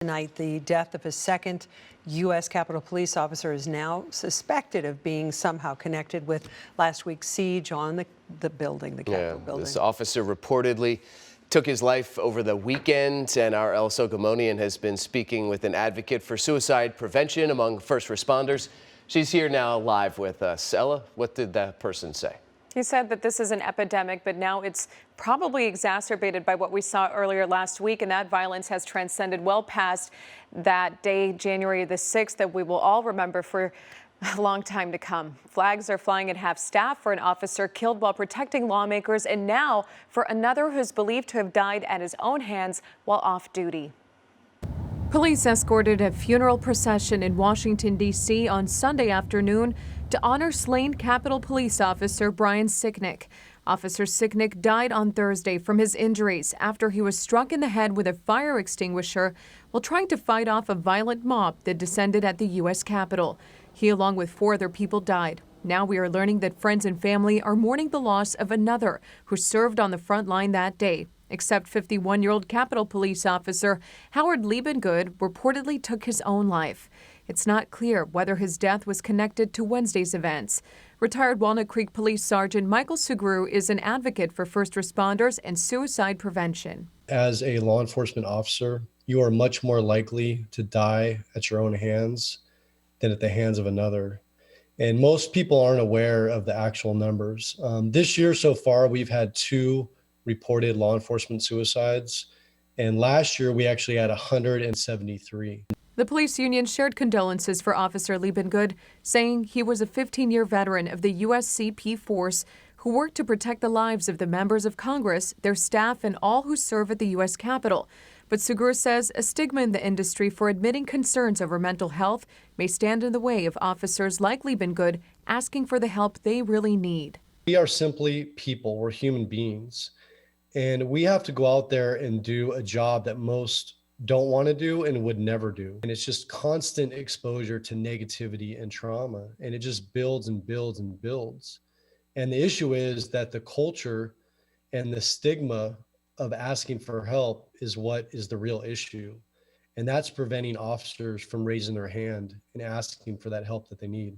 Tonight, the death of a second U.S. Capitol Police officer is now suspected of being somehow connected with last week's siege on the building, the Capitol building. This officer reportedly took his life over the weekend, and our El Sogomonian has been speaking with an advocate for suicide prevention among first responders. She's here now live with us. Ella, what did that person say? He said that this is an epidemic, but now it's probably exacerbated by what we saw earlier last week, and that violence has transcended well past that day, January the 6th, that we will all remember for a long time to come. Flags are flying at half-staff for an officer killed while protecting lawmakers, and now for another who's believed to have died at his own hands while off duty. Police escorted a funeral procession in Washington, D.C. on Sunday afternoon to honor slain Capitol Police officer Brian Sicknick. Officer Sicknick died on Thursday from his injuries after he was struck in the head with a fire extinguisher while trying to fight off a violent mob that descended at the U.S. Capitol. He, along with 4 other people, died. Now we are learning that friends and family are mourning the loss of another who served on the front line that day. Except 51-year-old Capitol Police officer Howard Liebengood reportedly took his own life. It's not clear whether his death was connected to Wednesday's events. Retired Walnut Creek Police Sergeant Michael Sugru is an advocate for first responders and suicide prevention. As a law enforcement officer, you are much more likely to die at your own hands than at the hands of another. And most people aren't aware of the actual numbers. This year so far, we've had 2 reported law enforcement suicides, and last year we actually had 173. The police union shared condolences for Officer Liebengood, saying he was a 15-year veteran of the USCP force who worked to protect the lives of the members of Congress, their staff, and all who serve at the U.S. Capitol. But Sugur says a stigma in the industry for admitting concerns over mental health may stand in the way of officers like Liebengood asking for the help they really need. We are simply people. We're human beings. And we have to go out there and do a job that most don't want to do and would never do. And it's just constant exposure to negativity and trauma. And it just builds and builds and builds. And the issue is that the culture and the stigma of asking for help is what is the real issue. And that's preventing officers from raising their hand and asking for that help that they need.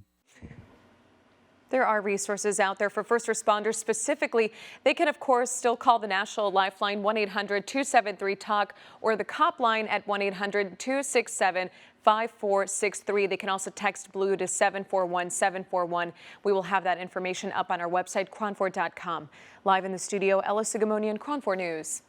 There are resources out there for first responders specifically. They can, of course, still call the National Lifeline 1-800-273-TALK or the COPLINE at 1-800-267-5463. They can also text BLUE to 741-741. We will have that information up on our website, KRON4.com. Live in the studio, Ella Sugomonian, KRON4 News.